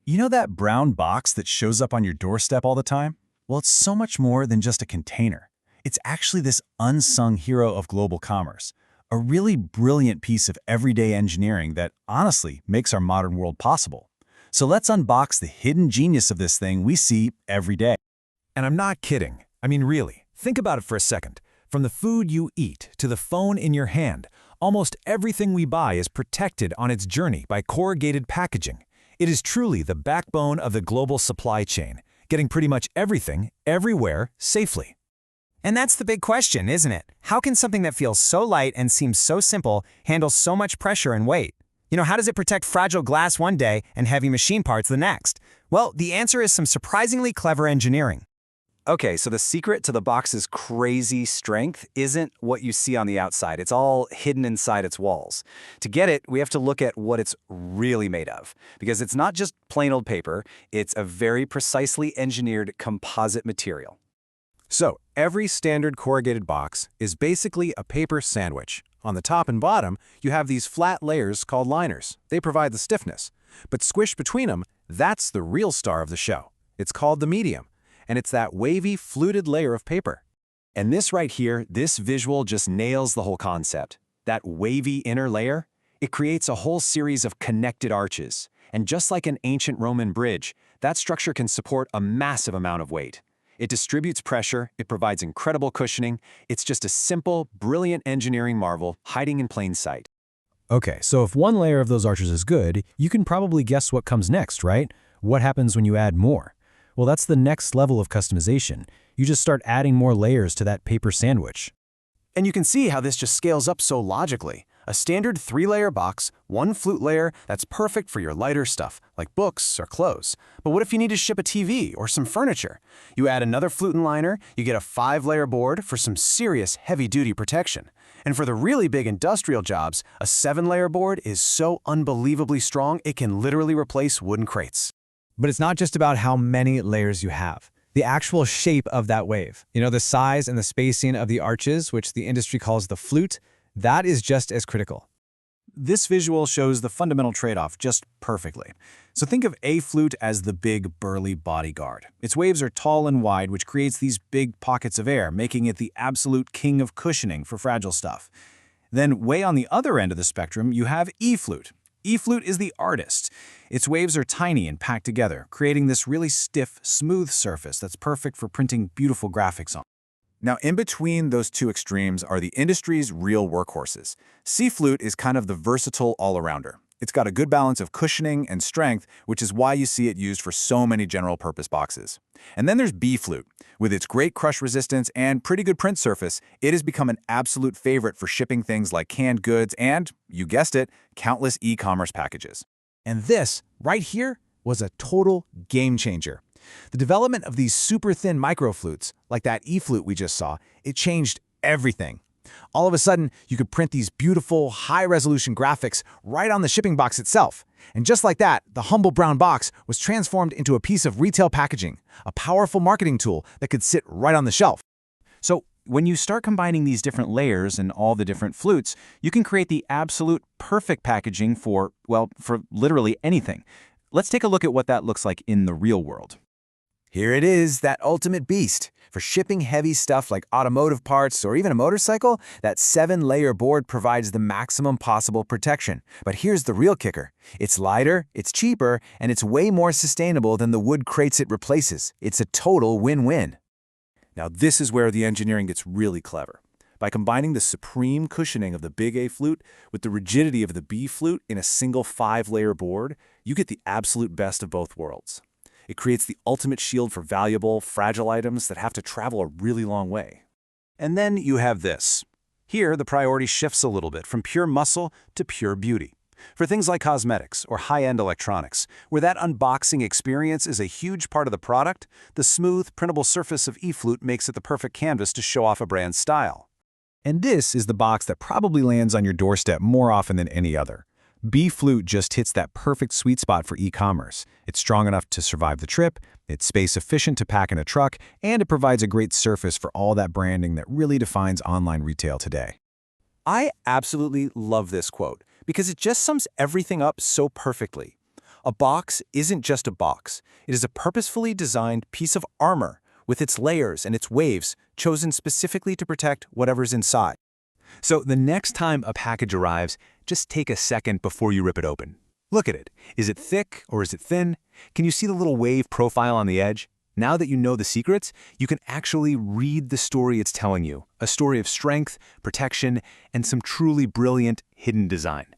You know that brown box that shows up on your doorstep all the time? Well, it's so much more than just a container. It's actually this unsung hero of global commerce, a really brilliant piece of everyday engineering that honestly makes our modern world possible. So let's unbox the hidden genius of this thing we see every day. And I'm not kidding. I mean, really. Think about it for a second. From the food you eat to the phone in your hand, almost everything we buy is protected on its journey by corrugated packaging. It is truly the backbone of the global supply chain, getting pretty much everything, everywhere, safely. And that's the big question, isn't it? How can something that feels so light and seems so simple handle so much pressure and weight? How does it protect fragile glass one day and heavy machine parts the next? Well, the answer is some surprisingly clever engineering. Okay, so the secret to the box's crazy strength isn't what you see on the outside. It's all hidden inside its walls. To get it, we have to look at what it's really made of. Because it's not just plain old paper, it's a very precisely engineered composite material. So, every standard corrugated box is basically a paper sandwich. On the top and bottom, you have these flat layers called liners. They provide the stiffness. But squished between them, that's the real star of the show. It's called the medium. And it's that wavy, fluted layer of paper. And this right here, this visual just nails the whole concept. That wavy inner layer, it creates a whole series of connected arches. And just like an ancient Roman bridge, that structure can support a massive amount of weight. It distributes pressure, it provides incredible cushioning. It's just a simple, brilliant engineering marvel hiding in plain sight. Okay, so if one layer of those arches is good, you can probably guess what comes next, right? What happens when you add more? Well, that's the next level of customization. You just start adding more layers to that paper sandwich. And you can see how this just scales up so logically. A standard 3-layer box, one flute layer that's perfect for your lighter stuff, like books or clothes. But what if you need to ship a TV or some furniture? You add another flute and liner, you get a 5-layer board for some serious heavy-duty protection. And for the really big industrial jobs, a 7-layer board is so unbelievably strong it can literally replace wooden crates. But it's not just about how many layers you have. The actual shape of that wave, the size and the spacing of the arches, which the industry calls the flute, that is just as critical. This visual shows the fundamental trade-off just perfectly. So think of a flute as the big, burly bodyguard. Its waves are tall and wide, which creates these big pockets of air, making it the absolute king of cushioning for fragile stuff. Then way on the other end of the spectrum, you have E-flute. E-flute is the artist. Its waves are tiny and packed together, creating this really stiff, smooth surface that's perfect for printing beautiful graphics on. Now, in between those two extremes are the industry's real workhorses. C-flute is kind of the versatile all-arounder. It's got a good balance of cushioning and strength, which is why you see it used for so many general-purpose boxes. And then there's B-flute. With its great crush resistance and pretty good print surface, it has become an absolute favorite for shipping things like canned goods and, you guessed it, countless e-commerce packages. And this, right here, was a total game changer. The development of these super thin microflutes, like that E-flute we just saw, it changed everything. All of a sudden, you could print these beautiful, high-resolution graphics right on the shipping box itself. And just like that, the humble brown box was transformed into a piece of retail packaging, a powerful marketing tool that could sit right on the shelf. So when you start combining these different layers and all the different flutes, you can create the absolute perfect packaging for literally anything. Let's take a look at what that looks like in the real world. Here it is, that ultimate beast. For shipping heavy stuff like automotive parts or even a motorcycle, that 7-layer board provides the maximum possible protection. But here's the real kicker. It's lighter, it's cheaper, and it's way more sustainable than the wood crates it replaces. It's a total win-win. Now, this is where the engineering gets really clever. By combining the supreme cushioning of the big A flute with the rigidity of the B flute in a single 5-layer board, you get the absolute best of both worlds. It creates the ultimate shield for valuable, fragile items that have to travel a really long way. And then you have this. Here, the priority shifts a little bit from pure muscle to pure beauty. For things like cosmetics or high-end electronics, where that unboxing experience is a huge part of the product, the smooth, printable surface of E-flute makes it the perfect canvas to show off a brand's style. And this is the box that probably lands on your doorstep more often than any other. B-flute just hits that perfect sweet spot for e-commerce. It's strong enough to survive the trip, it's space-efficient to pack in a truck, and it provides a great surface for all that branding that really defines online retail today. I absolutely love this quote because it just sums everything up so perfectly. A box isn't just a box. It is a purposefully designed piece of armor with its layers and its waves chosen specifically to protect whatever's inside. So the next time a package arrives, just take a second before you rip it open. Look at it. Is it thick or is it thin? Can you see the little wave profile on the edge? Now that you know the secrets, you can actually read the story it's telling you, a story of strength, protection, and some truly brilliant hidden design.